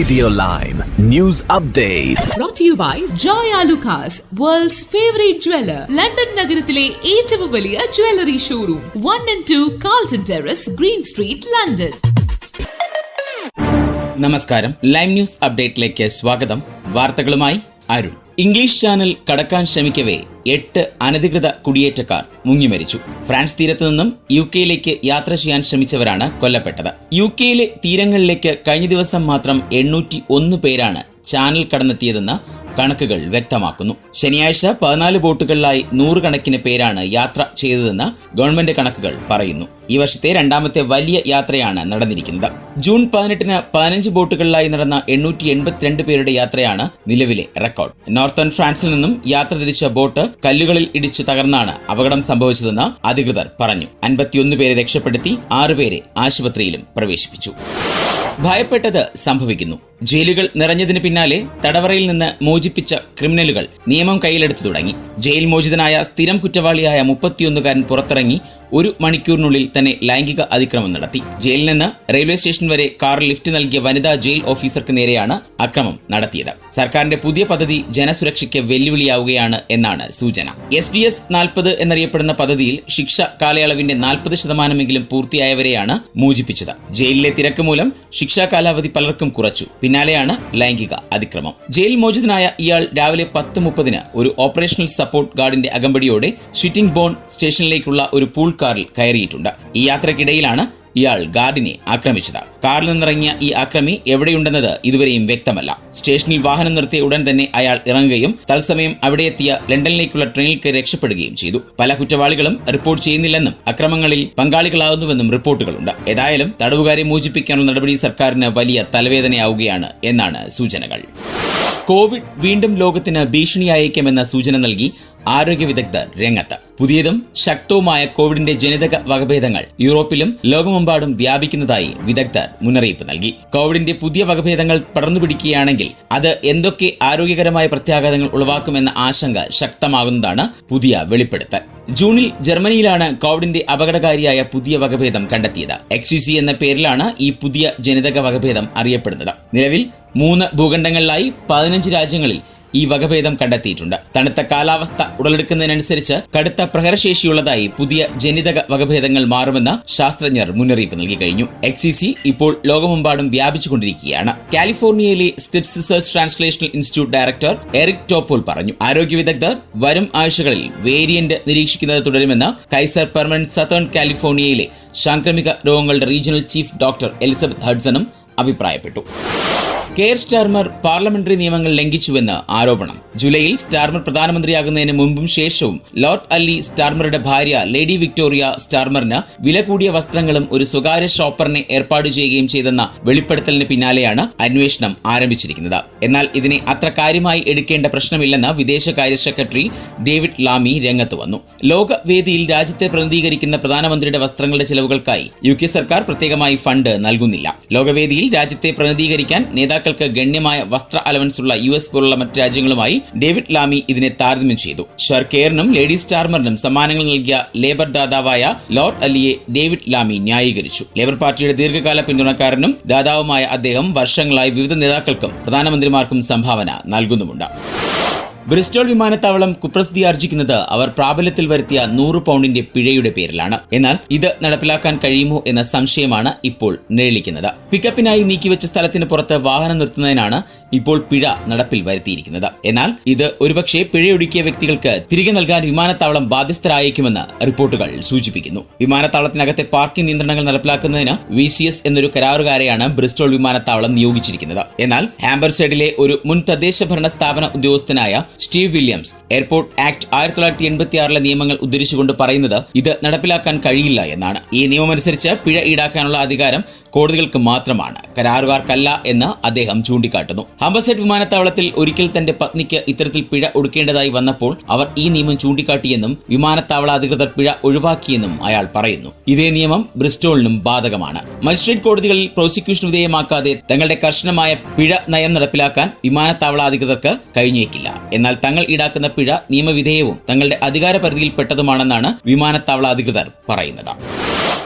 Videoline News Update. Brought to you by Joy Alucas, world's favorite jeweler. London നഗരത്തിലെ ഏറ്റവും വലിയ jewellery showroom 1 and 2 Carlton Terrace, Green Street, London. നമസ്കാരം, live news അപ്ഡേറ്റിലേക്ക് സ്വാഗതം. വാർത്തകളുമായി Arun. English channel കടക്കാൻ ശ്രമിക്കവേ 8 അനധികൃത കുടിയേറ്റക്കാർ മുങ്ങിമരിച്ചു. France തീരത്തു നിന്നും UK യാത്ര ചെയ്യാൻ ശ്രമിച്ചവരാണ് കൊല്ലപ്പെട്ടത്. UK തീരങ്ങളിലേക്ക് കഴിഞ്ഞ ദിവസം മാത്രം 801 പേരാണ് ചാനൽ കടന്നെത്തിയതെന്ന് കണക്കുകൾ വ്യക്തമാക്കുന്നു. ശനിയാഴ്ച 14 ബോട്ടുകളിലായി 100 കണക്കിന് പേരാണ് യാത്ര ചെയ്തതെന്ന് ഗവൺമെന്റ് കണക്കുകൾ പറയുന്നു. ഈ വർഷത്തെ രണ്ടാമത്തെ വലിയ യാത്രയാണ് നടന്നിരിക്കുന്നത്. ജൂൺ 18-ന് 15 ബോട്ടുകളിലായി നടന്ന 882 പേരുടെ യാത്രയാണ് നിലവിലെ റെക്കോർഡ്. നോർത്തേൺ ഫ്രാൻസിൽ നിന്നും യാത്ര തിരിച്ച ബോട്ട് കല്ലുകളിൽ ഇടിച്ചു തകർന്നാണ് അപകടം സംഭവിച്ചതെന്ന് അധികൃതർ പറഞ്ഞു. 51 പേരെ രക്ഷപ്പെടുത്തി, 6 പേരെ ആശുപത്രിയിലും പ്രവേശിപ്പിച്ചു. ഭയപ്പെട്ടത് സംഭവിക്കുന്നു. ജയിലുകൾ നിറഞ്ഞതിന് പിന്നാലെ തടവറയിൽ നിന്ന് മോചിപ്പിച്ച ക്രിമിനലുകൾ നിയമം കയ്യിലെടുത്തു തുടങ്ങി. ജയിൽ മോചിതനായ സ്ഥിരം കുറ്റവാളിയായ 31കാരൻ പുറത്തിറങ്ങി 1 മണിക്കൂറിനുള്ളിൽ തന്നെ ലൈംഗിക അതിക്രമം നടത്തി. ജയിലിൽ നിന്ന് റെയിൽവേ സ്റ്റേഷൻ വരെ കാറിൽ ലിഫ്റ്റ് നൽകിയ വനിതാ ജയിൽ ഓഫീസർക്ക് നേരെയാണ് അക്രമം നടത്തിയത്. സർക്കാരിന്റെ പുതിയ പദ്ധതി ജനസുരക്ഷയ്ക്ക് വെല്ലുവിളിയാവുകയാണ് എന്നാണ് സൂചന. SDS 40 എന്നറിയപ്പെടുന്ന പദ്ധതിയിൽ ശിക്ഷ കാലയളവിന്റെ 40% പൂർത്തിയായവരെയാണ് മോചിപ്പിച്ചത്. ജയിലിലെ തിരക്ക് മൂലം ശിക്ഷാ കാലാവധി പലർക്കും കുറച്ചു. പിന്നാലെയാണ് ലൈംഗിക അതിക്രമം. ജയിൽ മോചിതനായ ഇയാൾ രാവിലെ 10:30-ന് ഒരു ഓപ്പറേഷണൽ സപ്പോർട്ട് ഗാർഡിന്റെ അകമ്പടിയോടെ ഷിറ്റിംഗ് ബോൺ സ്റ്റേഷനിലേക്കുള്ള ഒരു പൂൾ കാറിൽ കയറിയിട്ടുണ്ട്. ഈ യാത്രക്കിടയിലാണ് ഇയാൾ ഗാർഡിനെ ആക്രമിച്ചത്. കാറിൽ നിന്നിറങ്ങിയ ഈ ആക്രമി എവിടെയുണ്ടെന്നത് ഇതുവരെയും വ്യക്തമല്ല. സ്റ്റേഷനിൽ വാഹനം നിർത്തിയ ഉടൻ തന്നെ അയാൾ ഇറങ്ങുകയും തത്സമയം അവിടെ എത്തിയ ലണ്ടനിലേക്കുള്ള ട്രെയിനിൽ കയറി രക്ഷപ്പെടുകയും ചെയ്തു. പല കുറ്റവാളികളും റിപ്പോർട്ട് ചെയ്യുന്നില്ലെന്നും അക്രമങ്ങളിൽ പങ്കാളികളാകുന്നുവെന്നും റിപ്പോർട്ടുകളുണ്ട്. ഏതായാലും തടവുകാരെ മോചിപ്പിക്കാനുള്ള നടപടി സർക്കാരിന് വലിയ തലവേദനയാവുകയാണ് എന്നാണ് സൂചനകൾ. കോവിഡ് വീണ്ടും ലോകത്തിന് ഭീഷണിയായേക്കുമെന്ന സൂചന നൽകി ആരോഗ്യ വിദഗ്ധർ രംഗത്ത്. പുതിയതും ശക്തവുമായ കോവിഡിന്റെ ജനിതക വകഭേദങ്ങൾ യൂറോപ്പിലും ലോകമെമ്പാടും വ്യാപിക്കുന്നതായി വിദഗ്ധർ മുന്നറിയിപ്പ് നൽകി. കോവിഡിന്റെ പുതിയ വകഭേദങ്ങൾ പടർന്നുപിടിക്കുകയാണെങ്കിൽ അത് എന്തൊക്കെ ആരോഗ്യകരമായ പ്രത്യാഘാതങ്ങൾ ഉളവാക്കുമെന്ന ആശങ്ക ശക്തമാകുന്നതാണ് പുതിയ വെളിപ്പെടുത്തൽ. ജൂണിൽ ജർമ്മനിയിലാണ് കോവിഡിന്റെ അപകടകാരിയായ പുതിയ വകഭേദം കണ്ടെത്തിയത്. XUC എന്ന പേരിലാണ് ഈ പുതിയ ജനിതക വകഭേദം അറിയപ്പെടുന്നത്. നിലവിൽ 3 ഭൂഖണ്ഡങ്ങളിലായി 15 രാജ്യങ്ങളിൽ ഈ വകഭേദം കണ്ടെത്തിയിട്ടുണ്ട്. തണുത്ത കാലാവസ്ഥ ഉടലെടുക്കുന്നതിനനുസരിച്ച് കടുത്ത പ്രഹരശേഷിയുള്ളതായി പുതിയ ജനിതക വകഭേദങ്ങൾ മാറുമെന്ന് ശാസ്ത്രജ്ഞർ മുന്നറിയിപ്പ് നൽകി കഴിഞ്ഞു. XUC ഇപ്പോൾ ലോകമെമ്പാടും വ്യാപിച്ചുകൊണ്ടിരിക്കുകയാണ്. കാലിഫോർണിയയിലെ Scripps research translational institute director Eric Topol പറഞ്ഞു. ആരോഗ്യ വിദഗ്ധർ വരും ആഴ്ചകളിൽ വേരിയന്റ് നിരീക്ഷിക്കുന്നത് തുടരുമെന്ന് കൈസർ പെർമനന്റ് സതേൺ കാലിഫോർണിയയിലെ സാംക്രമിക രോഗങ്ങളുടെ റീജിയണൽ ചീഫ് ഡോക്ടർ എലിസബത്ത് ഹഡ്സണും അഭിപ്രായപ്പെട്ടു. കെയർ സ്റ്റാർമർ പാർലമെന്ററി നിയമങ്ങൾ ലംഘിച്ചുവെന്ന് ആരോപണം. ജൂലൈയിൽ സ്റ്റാർമർ പ്രധാനമന്ത്രിയാകുന്നതിന് മുമ്പും ശേഷവും ലോർഡ് അല്ലി സ്റ്റാർമറുടെ ഭാര്യ ലേഡി വിക്ടോറിയ സ്റ്റാർമറിന് വില കൂടിയ വസ്ത്രങ്ങളും ഒരു സ്വകാര്യ ഷോപ്പറിനെ ഏർപ്പാട് ചെയ്യുകയും ചെയ്തെന്ന വെളിപ്പെടുത്തലിന് പിന്നാലെയാണ് അന്വേഷണം ആരംഭിച്ചിരിക്കുന്നത്. എന്നാൽ ഇതിനെ അത്ര കാര്യമായി എടുക്കേണ്ട പ്രശ്നമില്ലെന്ന് വിദേശകാര്യ സെക്രട്ടറി ഡേവിഡ് ലാമി രംഗത്ത് വന്നു. ലോകവേദിയിൽ രാജ്യത്തെ പ്രതിനിധീകരിക്കുന്ന പ്രധാനമന്ത്രിയുടെ വസ്ത്രങ്ങളുടെ ചെലവുകൾക്കായി UK സർക്കാർ പ്രത്യേകമായി ഫണ്ട് നൽകുന്നില്ല. ലോകവേദിയിൽ രാജ്യത്തെ പ്രതിനിധീകരിക്കാൻ നേതാക്കൾക്ക് ഗണ്യമായ വസ്ത്ര അലവൻസ് ഉള്ള US പോലുള്ള മറ്റ് രാജ്യങ്ങളുമായി ഡേവിഡ് ലാമി ഇതിനെ താരതമ്യം ചെയ്തു. ഷർ കെയറിനും ലേഡി സ്റ്റാർമറിനും സമ്മാനങ്ങൾ നൽകിയ ലേബർ ദാതാവായ ലോർഡ് അല്ലിയെ ഡേവിഡ് ലാമി ന്യായീകരിച്ചു. ലേബർ പാർട്ടിയുടെ ദീർഘകാല പിന്തുണക്കാരനും ദാതാവുമായ അദ്ദേഹം വർഷങ്ങളായി വിവിധ നേതാക്കൾക്കും പ്രധാനമന്ത്രിമാർക്കും സംഭാവന നൽകുന്നുമുണ്ട്. ബ്രിസ്റ്റോൾ വിമാനത്താവളം കുപ്രസിദ്ധി ആർജിക്കുന്നത് അവർ പ്രാബല്യത്തിൽ വരുത്തിയ 100 പൗണ്ടിന്റെ പിഴയുടെ പേരിലാണ്. എന്നാൽ ഇത് നടപ്പിലാക്കാൻ കഴിയുമോ എന്ന സംശയമാണ് ഇപ്പോൾ നിഴലിക്കുന്നത്. പിക്കപ്പിനായി നീക്കിവെച്ച സ്ഥലത്തിന് പുറത്ത് വാഹനം നിർത്തുന്നതിനാണ് ഇപ്പോൾ പിഴ നടപ്പിൽ വരുത്തിയിരിക്കുന്നത്. എന്നാൽ ഇത് ഒരുപക്ഷെ പിഴയൊടുക്കിയ വ്യക്തികൾക്ക് തിരികെ നൽകാൻ വിമാനത്താവളം ബാധ്യസ്ഥരായേക്കുമെന്ന് റിപ്പോർട്ടുകൾ സൂചിപ്പിക്കുന്നു. വിമാനത്താവളത്തിനകത്തെ പാർക്കിംഗ് നിയന്ത്രണങ്ങൾ നടപ്പിലാക്കുന്നതിന് VCS എന്നൊരു കരാറുകാരെയാണ് ബ്രിസ്റ്റോൾ വിമാനത്താവളം നിയോഗിച്ചിരിക്കുന്നത്. എന്നാൽ ഹാംബർസൈഡിലെ ഒരു മുൻ തദ്ദേശ ഭരണ സ്ഥാപന ഉദ്യോഗസ്ഥനായ സ്റ്റീവ് വില്യംസ് എയർപോർട്ട് ആക്ട് 1986 നിയമങ്ങൾ ഉദ്ധരിച്ചുകൊണ്ട് പറയുന്നത് ഇത് നടപ്പിലാക്കാൻ കഴിയില്ല എന്നാണ്. ഈ നിയമമനുസരിച്ച് പിഴ ഈടാക്കാനുള്ള അധികാരം കോടതികൾക്ക് മാത്രമാണ്, കരാറുകാർക്കല്ല എന്ന് അദ്ദേഹം ചൂണ്ടിക്കാട്ടുന്നു. ഹംബർസൈഡ് വിമാനത്താവളത്തിൽ ഒരിക്കൽ തന്റെ പത്നിക്ക് ഇത്തരത്തിൽ പിഴ ഒടുക്കേണ്ടതായി വന്നപ്പോൾ അവർ ഈ നിയമം ചൂണ്ടിക്കാട്ടിയെന്നും വിമാനത്താവള അധികൃതർ പിഴ ഒഴിവാക്കിയെന്നും അയാൾ പറയുന്നു. ഇതേ നിയമം ബ്രിസ്റ്റോളിനും ബാധകമാണ്. മജിസ്ട്രേറ്റ് കോടതികളിൽ പ്രോസിക്യൂഷൻ വിധേയമാക്കാതെ തങ്ങളുടെ കർശനമായ പിഴ നയം നടപ്പിലാക്കാൻ വിമാനത്താവള അധികൃതർക്ക് കഴിഞ്ഞേക്കില്ല. എന്നാൽ തങ്ങൾ ഈടാക്കുന്ന പിഴ നിയമവിധേയവും തങ്ങളുടെ അധികാര പരിധിയിൽപ്പെട്ടതുമാണെന്നാണ് വിമാനത്താവള അധികൃതർ പറയുന്നത്.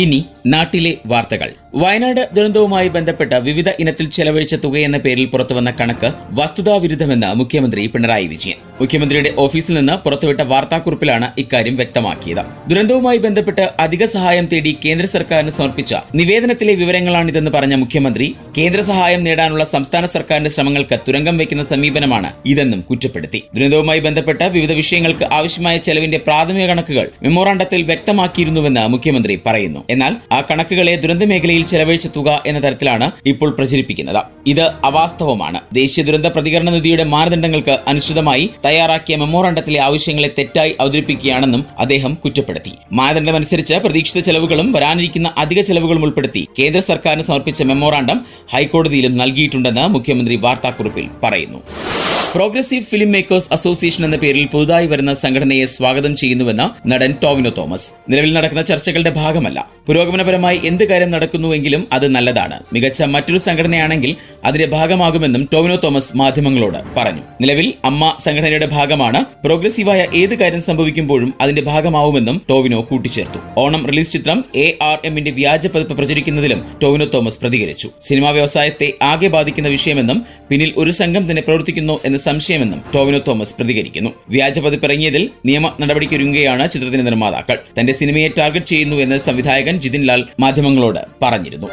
ഇനി നാട്ടിലെ വാർത്തകൾ. വയനാട് ദുരന്തവുമായി ബന്ധപ്പെട്ട് വിവിധ ഇനത്തിൽ ചെലവഴിച്ച തുകയെന്ന പേരിൽ പുറത്തുവന്ന കണക്ക് വസ്തുതാവിരുദ്ധമെന്ന് മുഖ്യമന്ത്രി പിണറായി വിജയൻ. മുഖ്യമന്ത്രിയുടെ ഓഫീസിൽ നിന്ന് പുറത്തുവിട്ട വാർത്താക്കുറിപ്പിലാണ് ഇക്കാര്യം വ്യക്തമാക്കിയത്. ദുരന്തവുമായി ബന്ധപ്പെട്ട് അധിക സഹായം തേടി കേന്ദ്ര സർക്കാരിന് സമർപ്പിച്ച നിവേദനത്തിലെ വിവരങ്ങളാണിതെന്ന് പറഞ്ഞ മുഖ്യമന്ത്രി കേന്ദ്ര സഹായം നേടാനുള്ള സംസ്ഥാന സർക്കാരിന്റെ ശ്രമങ്ങൾക്ക് തുരങ്കം വയ്ക്കുന്ന സമീപനമാണ് ഇതെന്നും കുറ്റപ്പെടുത്തി. ദുരന്തവുമായി ബന്ധപ്പെട്ട് വിവിധ വിഷയങ്ങൾക്ക് ആവശ്യമായ ചെലവിന്റെ പ്രാഥമിക കണക്കുകൾ മെമ്മോറാണ്ടത്തിൽ വ്യക്തമാക്കിയിരുന്നുവെന്ന് മുഖ്യമന്ത്രി പറയുന്നു. എന്നാൽ ആ കണക്കുകളെ ദുരന്ത മേഖലയിൽ ചെലവഴിച്ച തുക എന്ന തരത്തിലാണ് ഇപ്പോൾ പ്രചരിപ്പിക്കുന്നത്. ഇത് അവാസ്തവമാണ്. ദേശീയ ദുരന്ത പ്രതികരണ നിധിയുടെ മാനദണ്ഡങ്ങൾക്ക് അനുസൃതമായി തയ്യാറാക്കിയ മെമ്മോറാണ്ടത്തിലെ ആവശ്യങ്ങളെ തെറ്റായി അവതരിപ്പിക്കുകയാണെന്നും അദ്ദേഹം കുറ്റപ്പെടുത്തി. മാനദണ്ഡമനുസരിച്ച് പ്രതീക്ഷിത ചെലവുകളും വരാനിരിക്കുന്ന അധിക ചെലവുകളും ഉൾപ്പെടുത്തി കേന്ദ്ര സർക്കാരിന് സമർപ്പിച്ച മെമ്മോറാണ്ടം ഹൈക്കോടതിയിലും നൽകിയിട്ടുണ്ടെന്ന് മുഖ്യമന്ത്രി വാർത്താക്കുറിപ്പിൽ പറയുന്നു. പ്രോഗ്രസീവ് ഫിലിം മേക്കേഴ്സ് അസോസിയേഷൻ എന്ന പേരിൽ പുതുതായി വരുന്ന സംഘടനയെ സ്വാഗതം ചെയ്യുന്നുവെന്ന് നടൻ ടോവിനോ തോമസ്. നിലവിൽ നടക്കുന്ന ചർച്ചകളുടെ ഭാഗമല്ല. പുരോഗമനപരമായി എന്ത് കാര്യം നടക്കുന്നുവെങ്കിലും അത് നല്ലതാണ്. മികച്ച മറ്റൊരു സംഘടനയാണെങ്കിൽ അതിന്റെ ഭാഗമാകുമെന്നും ടോവിനോ തോമസ് മാധ്യമങ്ങളോട് പറഞ്ഞു. നിലവിൽ അമ്മ സംഘടനയുടെ ഭാഗമാണ്. പ്രോഗ്രസീവായ ഏത് കാര്യം സംഭവിക്കുമ്പോഴും അതിന്റെ ഭാഗമാവുമെന്നും ടോവിനോ കൂട്ടിച്ചേർത്തു. ഓണം റിലീസ് ചിത്രം ARMന്റെ വ്യാജ പതിപ്പ് പ്രചരിക്കുന്നതിലും ടോവിനോ തോമസ് പ്രതികരിച്ചു. സിനിമാ വ്യവസായത്തെ ആകെ ബാധിക്കുന്ന വിഷയമെന്നും പിന്നിൽ ഒരു സംഘം തന്നെ പ്രവർത്തിക്കുന്നു എന്ന സംശയമെന്നും ടോവിനോ തോമസ് പ്രതികരിക്കുന്നു. വ്യാജ പതിപ്പ് ഇറങ്ങിയതിൽ നിയമ നടപടിക്കൊരുങ്ങുകയാണ് ചിത്രത്തിന്റെ നിർമ്മാതാക്കൾ. തന്റെ സിനിമയെ ടാർഗറ്റ് ചെയ്യുന്നു എന്ന് സംവിധായകൻ ജിതിൻ ലാൽ മാധ്യമങ്ങളോട് പറഞ്ഞിരുന്നു.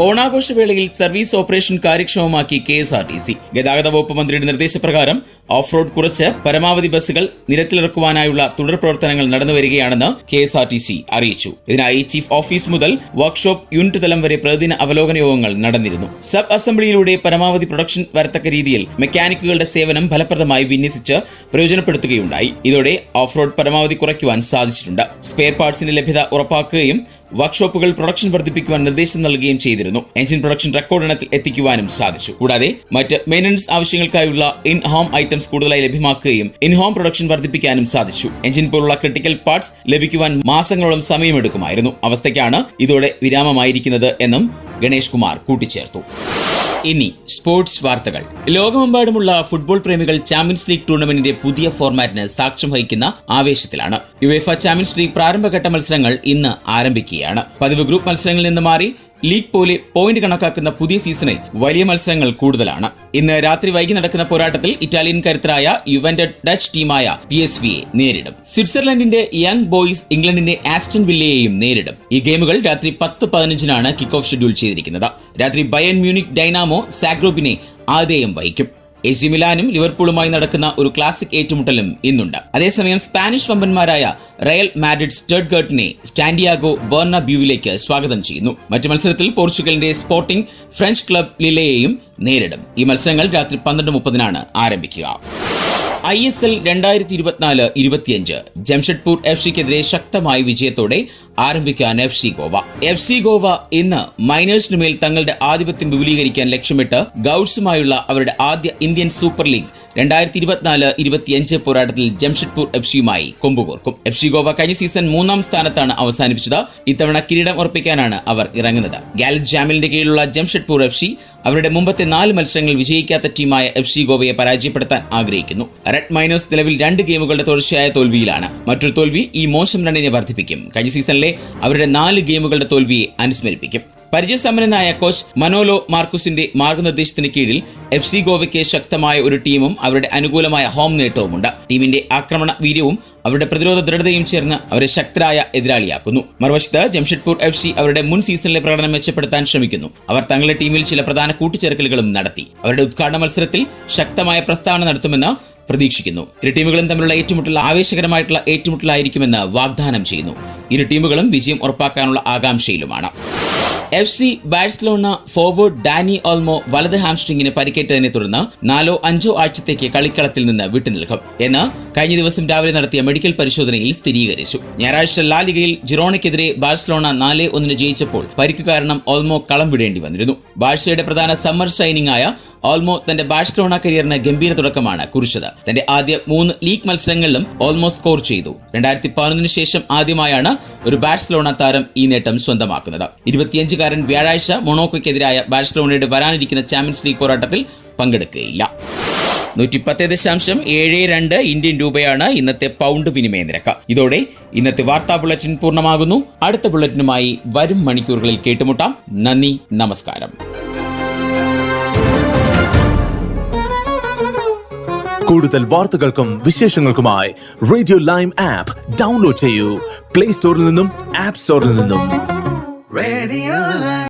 ഓണാഘോഷവേളയിൽ സർവീസ് ഓപ്പറേഷൻ കാര്യക്ഷമമാക്കി KSRTC. ഗതാഗത വകുപ്പ് മന്ത്രിയുടെ നിർദ്ദേശപ്രകാരം ഓഫ് റോഡ് കുറച്ച് പരമാവധി ബസ്സുകൾ നിരത്തിലിറക്കുവാനായുള്ള തുടർ പ്രവർത്തനങ്ങൾ നടന്നുവരികയാണെന്ന് KSRTC അറിയിച്ചു. ഇതിനായി ചീഫ് ഓഫീസ് മുതൽ വർക്ക്ഷോപ്പ് യൂണിറ്റ് തലം വരെ പ്രതിദിന അവലോകന യോഗങ്ങൾ നടന്നിരുന്നു. സബ് അസംബ്ലിയിലൂടെ പരമാവധി പ്രൊഡക്ഷൻ വരത്തക്ക രീതിയിൽ മെക്കാനിക്കുകളുടെ സേവനം ഫലപ്രദമായി വിന്യസിച്ച് പ്രയോജനപ്പെടുത്തുകയുണ്ടായി. ഇതോടെ ഓഫ് റോഡ് പരമാവധി കുറയ്ക്കുവാൻ സാധിച്ചിട്ടുണ്ട്. സ്പെയർ പാർട്സിന്റെ ലഭ്യത ഉറപ്പാക്കുകയും വർക്ക്ഷോപ്പുകൾ പ്രൊഡക്ഷൻ വർദ്ധിപ്പിക്കുവാൻ നിർദ്ദേശം നൽകുകയും ചെയ്തിരുന്നു. എഞ്ചിൻ പ്രൊഡക്ഷൻ റെക്കോർഡ് ഇനത്തിൽ എത്തിക്കുവാനും സാധിച്ചു. കൂടാതെ മറ്റ് മെയിന്റനൻസ് ആവശ്യങ്ങൾക്കായുള്ള ഇൻ ഹോം ഐറ്റംസ് കൂടുതലായി ലഭ്യമാക്കുകയും ഇൻ ഹോം പ്രൊഡക്ഷൻ വർദ്ധിപ്പിക്കാനും സാധിച്ചു. എഞ്ചിൻ പോലുള്ള ക്രിട്ടിക്കൽ പാർട്സ് ലഭിക്കുവാൻ മാസങ്ങളോളം സമയമെടുക്കുമായിരുന്നു. അവസ്ഥയ്ക്കാണ് ഇതോടെ വിരാമമായിരിക്കുന്നത് എന്നും ഗണേഷ് കുമാർ കൂട്ടിച്ചേർത്തു. ഇനി സ്പോർട്സ് വാർത്തകൾ. ലോകമെമ്പാടുമുള്ള ഫുട്ബോൾ പ്രേമികൾ ചാമ്പ്യൻസ് ലീഗ് ടൂർണമെന്റിന്റെ പുതിയ ഫോർമാറ്റിന് സാക്ഷ്യം വഹിക്കുന്ന ആവേശത്തിലാണ്. യുവേഫ ചാമ്പ്യൻസ് ലീഗ് പ്രാരംഭഘട്ട മത്സരങ്ങൾ ഇന്ന് ആരംഭിക്കുകയാണ്. പതിവ് ഗ്രൂപ്പ് മത്സരങ്ങളിൽ നിന്ന് മാറി ലീഗ് പോലെ പോയിന്റ് കണക്കാക്കുന്ന പുതിയ സീസണിൽ വലിയ മത്സരങ്ങൾ കൂടുതലാണ്. ഇന്ന് രാത്രി വൈകി നടക്കുന്ന പോരാട്ടത്തിൽ ഇറ്റാലിയൻ കരുത്തരായ യുവന്റഡ് ഡച്ച് ടീമായ PSVയെ നേരിടും. സ്വിറ്റ്സർലൻഡിന്റെ യങ് ബോയ്സ് ഇംഗ്ലണ്ടിന്റെ ആസ്റ്റൺ വില്ലയെയും നേരിടും. ഈ ഗെയിമുകൾ രാത്രി 10:15 കിക്ക് ഓഫ് ഷെഡ്യൂൾ ചെയ്തിരിക്കുന്നത്. രാത്രി ബയൺ മ്യൂണിക് ഡൈനാമോ സാഗ്രോബിനെ ആതിഥേയം വഹിക്കും. AC മിലാനും ലിവർപൂളുമായി നടക്കുന്ന ഒരു ക്ലാസിക് ഏറ്റുമുട്ടലും ഇന്നുണ്ട്. അതേസമയം സ്പാനിഷ് വമ്പന്മാരായ റയൽ മാഡ്രിഡ് സ്റ്റഡ്ഗർട്ടിനെ സാന്റിയാഗോ ബെർണബ്യൂവിലേക്ക് സ്വാഗതം ചെയ്യുന്നു. മറ്റു മത്സരത്തിൽ പോർച്ചുഗലിന്റെ സ്പോർട്ടിംഗ് ഫ്രഞ്ച് ക്ലബ് ലിലെയെയും നേരിടും. ഈ മത്സരങ്ങൾ രാത്രി 12:30 ആരംഭിക്കുക. ISL 2024-25 ജംഷഡ്പൂർ FCക്കെതിരെ ശക്തമായ വിജയത്തോടെ ആരംഭിക്കാൻ FC ഗോവ ഇന്ന് മൈനേഴ്സിന് മേൽ തങ്ങളുടെ ആധിപത്യം വിപുലീകരിക്കാൻ ലക്ഷ്യമിട്ട് ഗൌഡ്സുമായുള്ള അവരുടെ ആദ്യ ഇന്ത്യൻ സൂപ്പർ ലീഗ് 2024-25 പോരാട്ടത്തിൽ ജംഷഡ്പൂർ FCയുമായി കൊമ്പുകോർക്കും. FC ഗോവ കഴിഞ്ഞ സീസൺ 3ാം സ്ഥാനത്താണ് അവസാനിപ്പിച്ചത്. ഇത്തവണ കിരീടം ഉറപ്പിക്കാനാണ് അവർ ഇറങ്ങുന്നത്. ഗാലറ്റ് ജാമിലിന്റെ കീഴിലുള്ള ജംഷഡ്പൂർ FC അവരുടെ മുമ്പത്തെ 4 മത്സരങ്ങളിൽ വിജയിക്കാത്ത ടീമായ FC ഗോവയെ പരാജയപ്പെടുത്താൻ ആഗ്രഹിക്കുന്നു. റെഡ് മൈനേഴ്സ് നിലവിൽ 2 ഗെയിമുകളുടെ തുടർച്ചയായ തോൽവിയിലാണ്. മറ്റൊരു തോൽവി ഈ മോശം റണ്ണിനെ വർദ്ധിപ്പിക്കും. കഴിഞ്ഞ സീസണിലെ അവരുടെ 4 ഗെയിമുകളുടെ തോൽവിയെ അനുസ്മരിപ്പിക്കും. പരിചയസമ്പന്നനായ കോച്ച് മനോലോ മാർക്കുസിന്റെ മാർഗനിർദ്ദേശത്തിന് കീഴിൽ FC ഗോവയ്ക്ക് ശക്തമായ ഒരു ടീമും അവരുടെ അനുകൂലമായ ഹോം നേട്ടവുമുണ്ട്. ടീമിന്റെ ആക്രമണ വീര്യവും അവരുടെ പ്രതിരോധ ദൃഢതയും ചേർന്ന് അവരെ ശക്തരായ എതിരാളിയാക്കുന്നു. മറുവശത്ത് ജംഷഡ്പൂർ FC അവരുടെ മുൻ സീസണിലെ പ്രകടനം മെച്ചപ്പെടുത്താൻ ശ്രമിക്കുന്നു. അവർ തങ്ങളുടെ ടീമിൽ ചില പ്രധാന കൂട്ടിച്ചേർക്കലുകളും നടത്തി. അവരുടെ ഉദ്ഘാടന മത്സരത്തിൽ ശക്തമായ പ്രസ്താവന നടത്തുമെന്ന് പ്രതീക്ഷിക്കുന്നു. ഇരു ടീമുകളും തമ്മിലുള്ള ഏറ്റുമുട്ടൽ ആവേശകരമായിട്ടുള്ള ഏറ്റുമുട്ടലായിരിക്കുമെന്ന് വാഗ്ദാനം ചെയ്യുന്നു. ഇരു ടീമുകളും വിജയം ഉറപ്പാക്കാനുള്ള ആകാംക്ഷയിലുമാണ്. FC Barcelona forward Dani Olmo വലത് ഹാംസ്ട്രിങ്ങിന് പരിക്കേറ്റതിനെ തുടർന്ന് 4-5 ആഴ്ചത്തേക്ക് കളിക്കളത്തിൽ നിന്ന് വിട്ടുനിൽക്കും എന്ന് കഴിഞ്ഞ ദിവസം രാവിലെ നടത്തിയ മെഡിക്കൽ പരിശോധനയിൽ സ്ഥിരീകരിച്ചു. ഞായറാഴ്ച ലാ ലിഗയിൽ ജിറോണയ്ക്കെതിരെ ബാഴ്സലോണ 4-1 ജയിച്ചപ്പോൾ പരിക്ക് കാരണം ഓൾമോ കളം വിടേണ്ടി വന്നിരുന്നു. ബാഴ്സയുടെ പ്രധാന സമ്മർ ഷൈനിങ് ആയ ഓൾമോ തന്റെ ബാഴ്സലോണ കരിയറിന് ഗംഭീര തുടക്കമാണ് കുറിച്ചത്. തന്റെ ആദ്യ 3 ലീഗ് മത്സരങ്ങളിലും ഓൾമോ സ്കോർ ചെയ്തു. 2011 ശേഷം ആദ്യമായാണ് ഒരു ബാഴ്സലോണ താരം ഈ നേട്ടം സ്വന്തമാക്കുന്നത്. 25-കാരൻ വ്യാഴാഴ്ച മൊണോക്കോയ്ക്കെതിരായ ബാഴ്സലോണയുടെ വരാനിരിക്കുന്ന ചാമ്പ്യൻസ് ലീഗ് പോരാട്ടത്തിൽ പങ്കെടുക്കുകയില്ല. 110.72 ഇന്ത്യൻ രൂപയാണ് ഇന്നത്തെ പൗണ്ട് വിനിമയ നിരക്ക്. ഇതോടെ ഇന്നത്തെ വാർത്താ ബുള്ളറ്റിൻ പൂർണ്ണമാകുന്നു. അടുത്ത ബുള്ളറ്റിനുമായി വരും മണിക്കൂറുകളിൽ കേട്ടുമുട്ടാം. നന്ദി, നമസ്കാരം. കൂടുതൽ വാർത്തകൾക്കും വിശേഷങ്ങൾക്കുമായി റേഡിയോ ലൈം ആപ്പ് ഡൗൺലോഡ് ചെയ്യൂ. പ്ലേ സ്റ്റോറിൽ നിന്നും ആപ്പ് സ്റ്റോറിൽ നിന്നും.